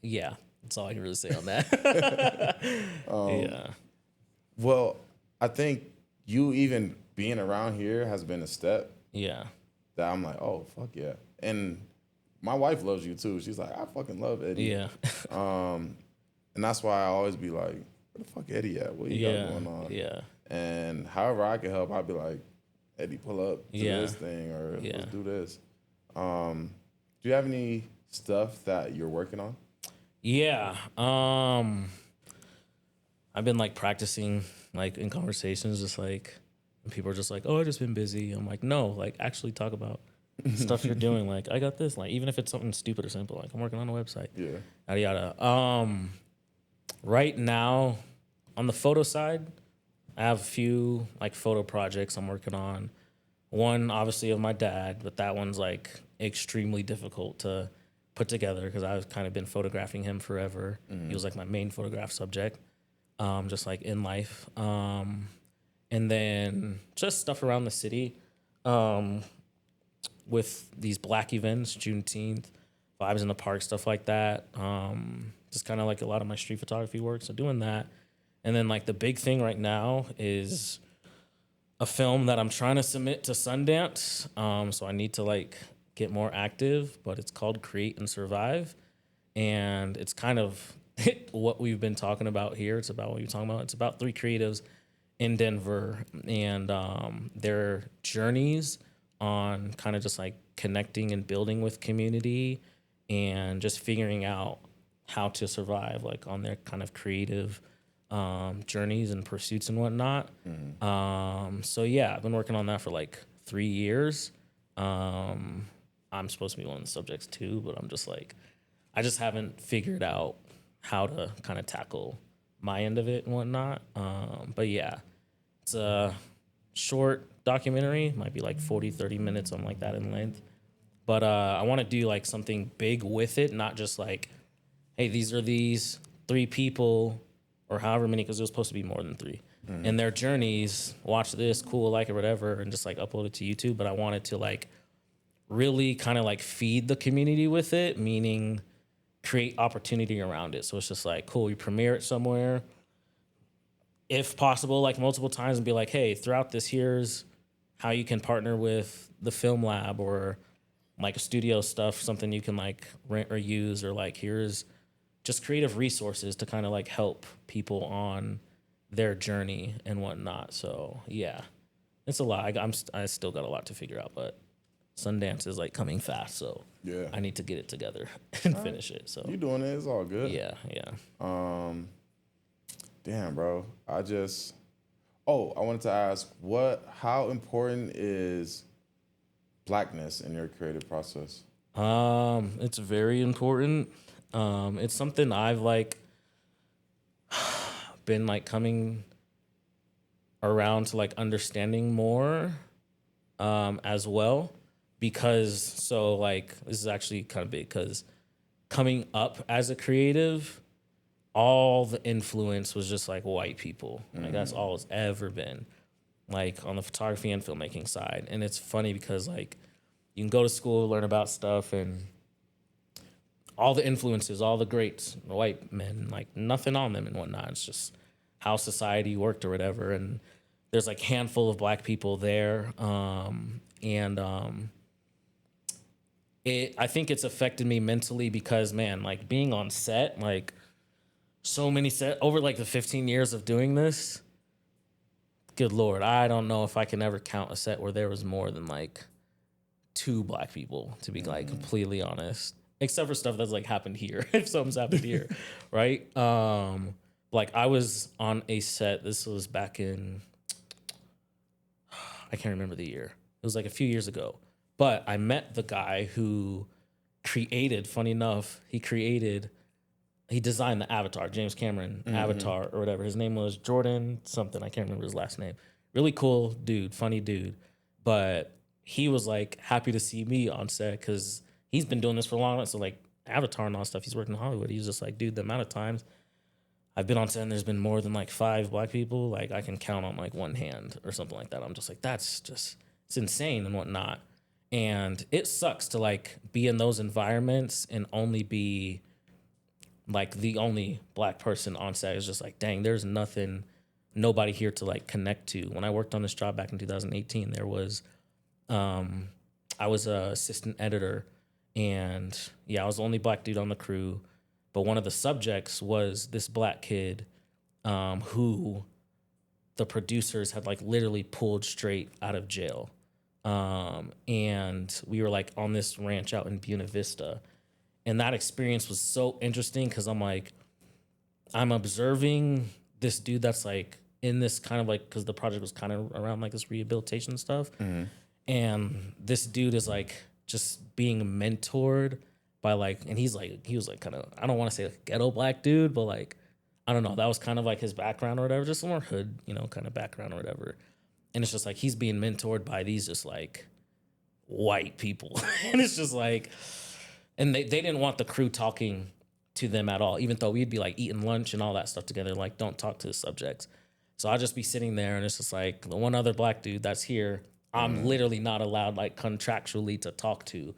Yeah. That's all I can really say on that. Yeah. Well, I think you even being around here has been a step Yeah. that I'm like, oh, fuck yeah. And my wife loves you too. She's like, I fucking love Eddie. Yeah. And that's why I always be like, where the fuck Eddie at? What you got going on? Yeah. And however I can help, I'll be like, Eddie, pull up to this thing or let's do this. Do you have any stuff that you're working on? Yeah. I've been like practicing like in conversations, just like and people are just like, oh, I've just been busy. I'm like, no, like actually talk about stuff you're doing. Like I got this, like even if it's something stupid or simple, like I'm working on a website. Yeah. Yada yada. Right now on the photo side, I have a few like photo projects I'm working on. One obviously of my dad, but that one's like extremely difficult to put together because I've kind of been photographing him forever. He was like my main photograph subject, just like in life. And then just stuff around the city with these black events, Juneteenth, vibes in the park, stuff like that. Just kind of like a lot of my street photography work. So doing that. And then like the big thing right now is a film that I'm trying to submit to Sundance. So I need to like get more active, but it's called Create and Survive. And it's kind of what we've been talking about here. It's about what you're talking about. It's about three creatives in Denver and their journeys on kind of just like connecting and building with community and just figuring out how to survive like on their kind of creative journeys and pursuits and whatnot. So yeah, I've been working on that for like 3 years. I'm supposed to be one of the subjects too, but I'm just like, I just haven't figured out how to kind of tackle my end of it and whatnot. But yeah, it's a short documentary, might be like 40, 30 minutes, something like that in length. But I want to do like something big with it, not just like, hey, these are these 3 people or however many, because it was supposed to be more than 3. And their journeys, watch this, cool, like it, whatever, and just like upload it to YouTube. But I wanted to like really kind of like feed the community with it, meaning create opportunity around it. So it's just like, cool, we premiere it somewhere, if possible, like multiple times, and be like, hey, throughout this, here's how you can partner with the film lab or like studio stuff, something you can like rent or use, or like here's just creative resources to kind of like help people on their journey and whatnot. So yeah, it's a lot. I still got a lot to figure out, but Sundance is like coming fast, so Yeah. I need to get it together and finish it. So You doing it? It's all good. yeah. Damn, bro. Oh, I wanted to ask, how important is blackness in your creative process? It's very important. It's something I've like been like coming around to like understanding more, as well, because so like this is actually kind of big because coming up as a creative, all the influence was just like white people. Like that's all it's ever been, like on the photography and filmmaking side. And it's funny because like you can go to school, learn about stuff, and all the influences, all the greats, the white men, like nothing on them and whatnot. It's just how society worked or whatever. And there's like handful of black people there. I think it's affected me mentally because, man, like being on set, like so many set over like the 15 years of doing this, good Lord, I don't know if I can ever count a set where there was more than like 2 black people, to be like completely honest, except for stuff that's like happened here. If something's happened here, right? Like I was on a set, this was back in, I can't remember the year. It was like a few years ago. But I met the guy who created, funny enough, he designed the Avatar, James Cameron Avatar or whatever. His name was Jordan something. I can't remember his last name. Really cool dude, funny dude. But he was like happy to see me on set because he's been doing this for a long time. So like Avatar and all that stuff, he's working in Hollywood. He's just like, dude, the amount of times I've been on set and there's been more than like 5 black people, like I can count on like one hand or something like that. I'm just like, it's insane and whatnot. And it sucks to like be in those environments and only be like the only black person on set. Is just like, dang, there's nobody here to like connect to. When I worked on this job back in 2018, there was, I was a assistant editor, and yeah, I was the only black dude on the crew. But one of the subjects was this black kid, who the producers had like literally pulled straight out of jail. And we were like on this ranch out in Buena Vista. And that experience was so interesting because I'm observing this dude that's like in this kind of like, because the project was kind of around like this rehabilitation stuff. And this dude is like just being mentored by like, and he was like kind of, I don't want to say like ghetto black dude, but like, I don't know, that was kind of like his background or whatever, just more hood, kind of background or whatever. And it's just like he's being mentored by these just like white people. And it's just like, and they didn't want the crew talking to them at all, even though we'd be like eating lunch and all that stuff together, like don't talk to the subjects. So I'll just be sitting there and it's just like the one other black dude that's here, I'm literally not allowed like contractually to talk to.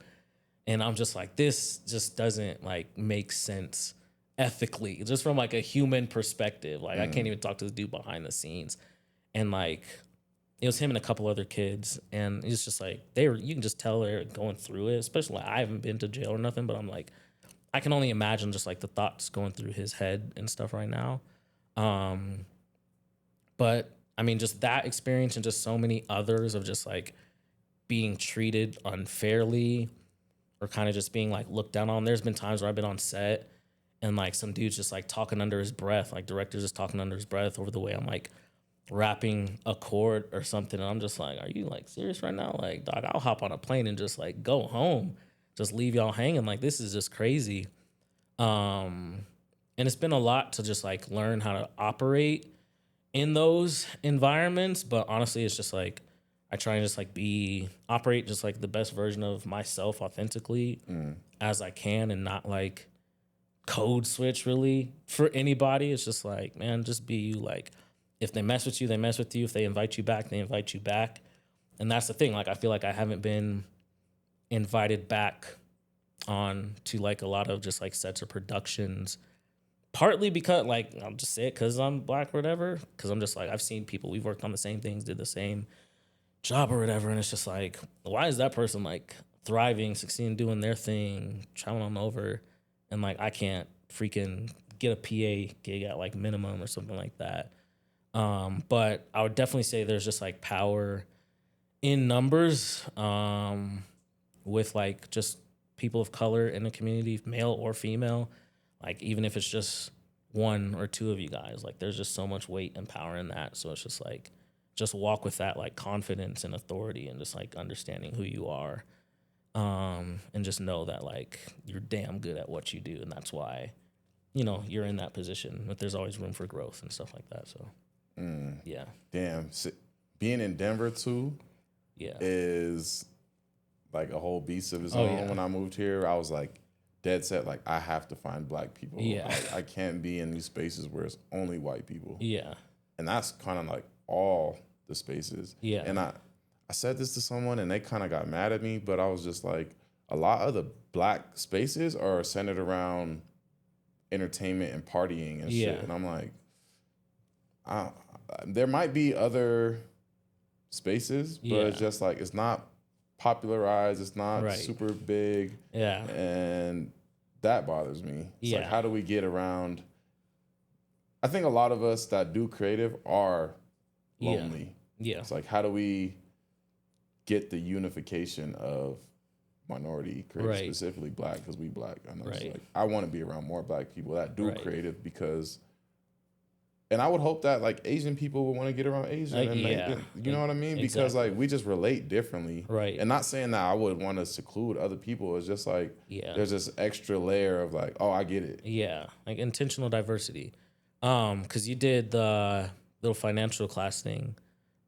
And I'm just like, this just doesn't like make sense ethically, just from like a human perspective. Like I can't even talk to the dude behind the scenes. And like, it was him and a couple other kids, and it's just like you can just tell they're going through it. Especially like, I haven't been to jail or nothing, but I'm like, I can only imagine just like the thoughts going through his head and stuff right now. But I mean, just that experience and just so many others of just like being treated unfairly or kind of just being like looked down on. There's been times where I've been on set and like some dude's just like talking under his breath, like director's just talking under his breath over the way I'm like rapping a chord or something, and I'm just like, are you like serious right now? Like, dog, I'll hop on a plane and just like go home, just leave y'all hanging. Like, this is just crazy. And it's been a lot to just like learn how to operate in those environments, but honestly it's just like I try and just like operate just like the best version of myself authentically as I can, and not like code switch really for anybody. It's just like, man, just be you. Like, if they mess with you, they mess with you. If they invite you back, they invite you back. And that's the thing. Like, I feel like I haven't been invited back on to like a lot of just like sets of productions, partly because like I'll just say it because I'm black or whatever, because I'm just like I've seen people, we've worked on the same things, did the same job or whatever, and it's just like, why is that person like thriving, succeeding, doing their thing, traveling on over, and like I can't freaking get a PA gig at like minimum or something like that. But I would definitely say there's just like power in numbers, with like just people of color in the community, male or female. Like even if it's just one or two of you guys, like there's just so much weight and power in that. So it's just like, just walk with that like confidence and authority and just like understanding who you are. And just know that like you're damn good at what you do. And that's why, you know, you're in that position, but there's always room for growth and stuff like that. So yeah. Damn. Being in Denver too is like a whole beast of its own. Yeah. When I moved here, I was like dead set, like I have to find black people. Yeah. I can't be in these spaces where it's only white people. Yeah. And that's kind of like all the spaces. Yeah. And I said this to someone and they kind of got mad at me, but I was just like, a lot of the black spaces are centered around entertainment and partying and shit. And I'm like, there might be other spaces, but it's just like, it's not popularized. It's not super big. Yeah. And that bothers me. It's like, how do we get around? I think a lot of us that do creative are lonely. Yeah. It's like, how do we get the unification of minority creative, specifically black, because we black. I know it's like, I want to be around more black people that do creative because, and I would hope that like Asian people would want to get around Asian, and you know what I mean? Because like we just relate differently, and not saying that I would want to seclude other people. It's just like there's this extra layer of like, oh, I get it. Like intentional diversity. Because you did the little financial class thing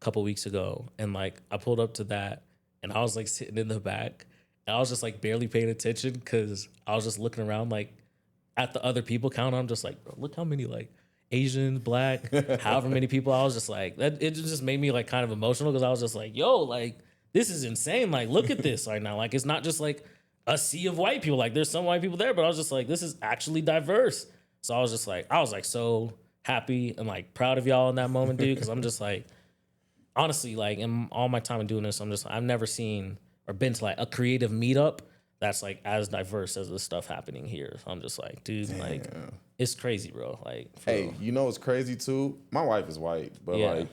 a couple weeks ago, and like I pulled up to that, and I was like sitting in the back. I was just like barely paying attention because I was just looking around like at the other people count. I'm just like, bro, look how many like Asian, black, however many people. I was just like, that. It just made me like kind of emotional because I was just like, yo, like this is insane. Like look at this right now. Like it's not just like a sea of white people. Like there's some white people there, but I was just like, this is actually diverse. So I was like so happy and like proud of y'all in that moment, dude. Because I'm just like, honestly, like in all my time of doing this, I've never seen or been to like a creative meetup that's like as diverse as the stuff happening here. So I'm just like, dude, like it's crazy, bro. Like, hey, you know what's crazy too? My wife is white, but like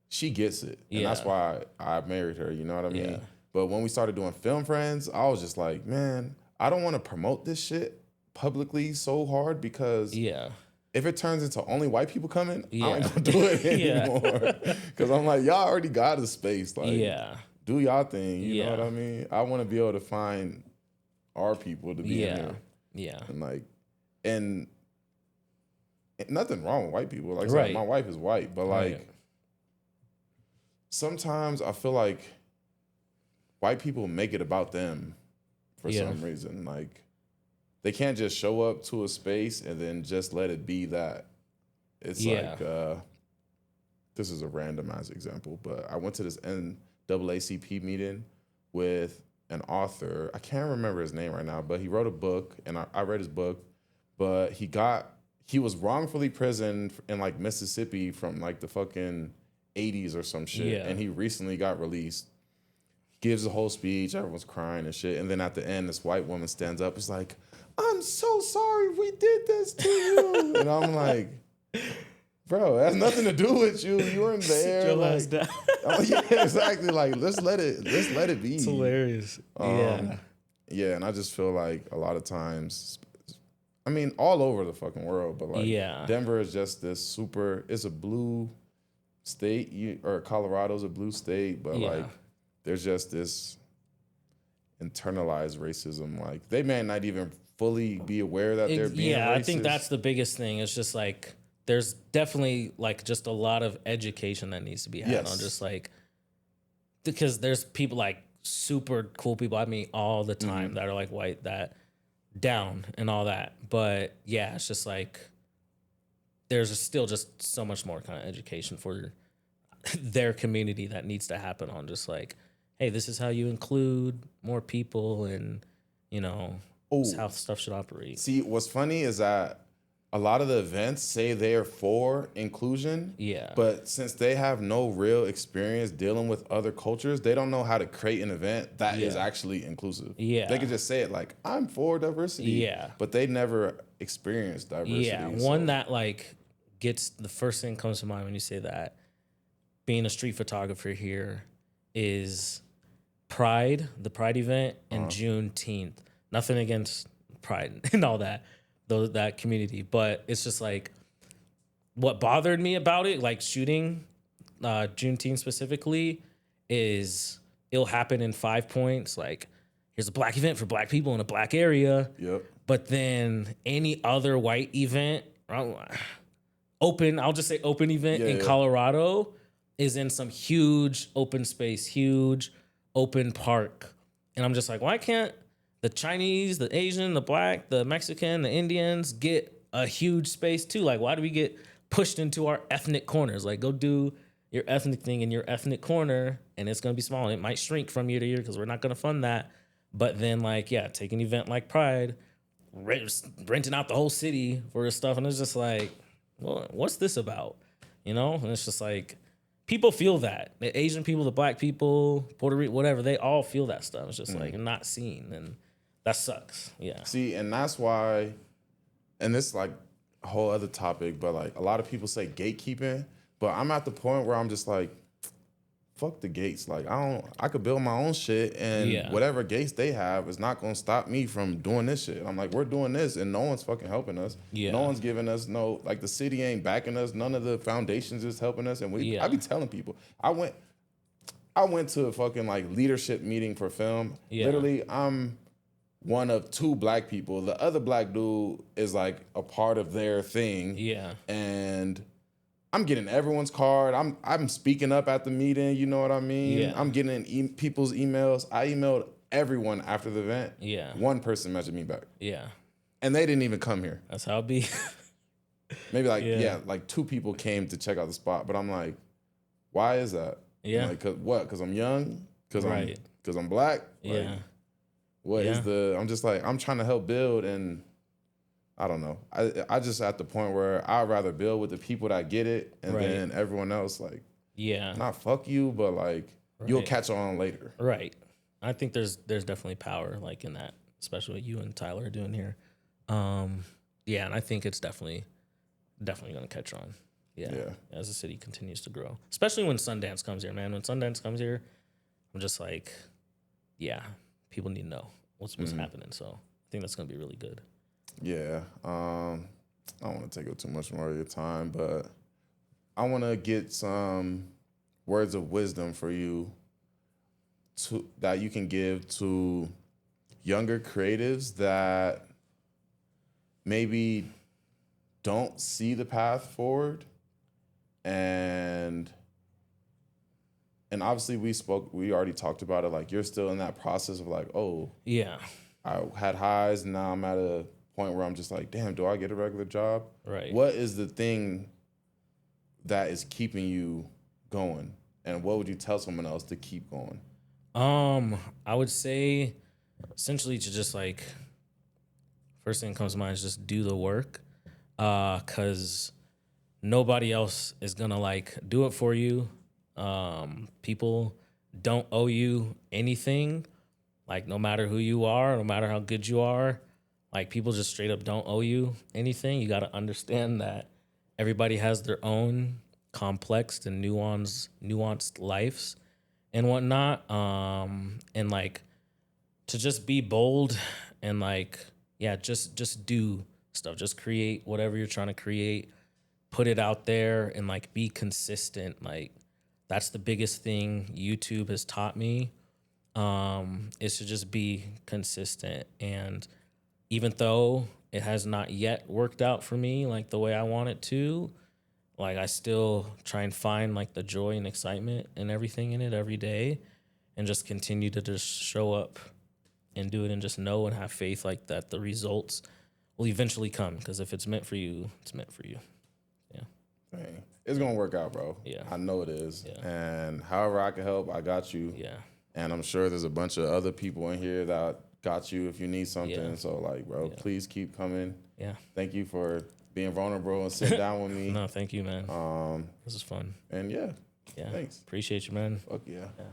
she gets it, and that's why I married her. You know what I mean? But when we started doing Film Friends, I was just like, man, I don't want to promote this shit publicly so hard because if it turns into only white people coming, I ain't gonna do it anymore. Because I'm like, y'all already got a space. Like, do y'all thing. You know what I mean? I want to be able to find our people to be in there. Yeah. And like, and nothing wrong with white people. Like, like my wife is white, but like, sometimes I feel like white people make it about them for some reason. Like, they can't just show up to a space and then just let it be that. It's like, this is a randomized example, but I went to this NAACP meeting with an author. I can't remember his name right now, but he wrote a book, and I read his book, but he was wrongfully imprisoned in like Mississippi from like the fucking 80s or some shit, and he recently got released. Gives a whole speech, everyone's crying and shit, and then at the end, this white woman stands up, is like, I'm so sorry we did this to you. And I'm like, bro, it has nothing to do with you. You weren't there. Sit your like, ass down. yeah, exactly. Like, let's let it be. It's hilarious. Yeah, and I just feel like a lot of times, I mean, all over the fucking world, but like Denver is just this it's a blue state, or Colorado's a blue state, but like there's just this internalized racism. Like they may not even fully be aware that they're being racist. I think that's the biggest thing. It's just like there's definitely like just a lot of education that needs to be had on just like, because there's people like super cool people I meet all the time that are like white, that down and all that. But yeah, it's just like there's still just so much more kind of education for their community that needs to happen on just like, hey, this is how you include more people, and this is how stuff should operate. See, what's funny is that a lot of the events say they're for inclusion. Yeah. But since they have no real experience dealing with other cultures, they don't know how to create an event that is actually inclusive. Yeah. They could just say it like, I'm for diversity. Yeah. But they never experienced diversity. Yeah. One that like gets the first thing comes to mind when you say that, being a street photographer here, is Pride, the Pride event, and Juneteenth. Nothing against Pride and all that, that community, but it's just like what bothered me about it, like shooting Juneteenth specifically, is it'll happen in 5 points. Like, here's a black event for black people in a black area. Yep. But then any other white event, I'll just say open event in Colorado, is in some huge open space, huge open park. And I'm just like, why can't the Chinese, the Asian, the black, the Mexican, the Indians get a huge space too? Like, why do we get pushed into our ethnic corners? Like, go do your ethnic thing in your ethnic corner, and it's going to be small. And it might shrink from year to year because we're not going to fund that. But then, like, take an event like Pride, renting out the whole city for this stuff. And it's just like, well, what's this about? And it's just like, people feel that. The Asian people, the black people, Puerto Rico, whatever, they all feel that stuff. It's just like not seen. And that sucks. Yeah. See, and that's why, and this is like a whole other topic, but like a lot of people say gatekeeping, but I'm at the point where I'm just like, fuck the gates. Like, I could build my own shit, and whatever gates they have is not gonna stop me from doing this shit. I'm like, we're doing this and no one's fucking helping us. Yeah. No one's giving us the city ain't backing us. None of the foundations is helping us. And I be telling people, I went to a fucking like leadership meeting for film. Yeah. Literally, I'm one of 2 black people. The other black dude is like a part of their thing. Yeah. And I'm getting everyone's card. I'm speaking up at the meeting. You know what I mean? Yeah. I'm getting people's emails. I emailed everyone after the event. Yeah. One person messaged me back. Yeah. And they didn't even come here. That's how it be. Maybe like 2 people came to check out the spot. But I'm like, why is that? Yeah. I'm like, what? Because I'm young? Because I'm black? Like, yeah. What is I'm just like, I'm trying to help build, and I don't know. I just at the point where I'd rather build with the people that get it, and then everyone else, like, not fuck you, but like you'll catch on later. Right. I think there's definitely power like in that, especially what you and Tyler are doing here. And I think it's definitely gonna catch on. Yeah. As the city continues to grow, especially when Sundance comes here, man. When Sundance comes here, I'm just like, people need to know what's happening. So I think that's gonna be really good. Yeah. I don't want to take up too much more of your time, but I want to get some words of wisdom for you that you can give to younger creatives that maybe don't see the path forward. And obviously we already talked about it. Like, you're still in that process of like, I had highs, and now I'm at a point where I'm just like, damn, do I get a regular job? Right. What is the thing that is keeping you going? And what would you tell someone else to keep going? I would say essentially to just like, first thing that comes to mind is just do the work. 'Cause nobody else is gonna like do it for you. People don't owe you anything. Like, no matter who you are, no matter how good you are, like, people just straight up don't owe you anything. You got to understand that everybody has their own complex and nuanced lives and whatnot. And like, to just be bold and like, just do stuff. Just create whatever you're trying to create. Put it out there and like be consistent. Like, that's the biggest thing YouTube has taught me, is to just be consistent. And even though it has not yet worked out for me like the way I want it to, like, I still try and find like the joy and excitement and everything in it every day, and just continue to just show up and do it, and just know and have faith like that the results will eventually come. Because if it's meant for you, it's meant for you. Yeah. Dang. It's going to work out, bro. Yeah. I know it is. Yeah. And however I can help, I got you. Yeah. And I'm sure there's a bunch of other people in here that got you if you need something. So, like, bro, please keep coming. Yeah. Thank you for being vulnerable and sitting down with me. No, thank you, man. This is fun. And yeah, Yeah. thanks. Appreciate you, man. Fuck yeah. Yeah.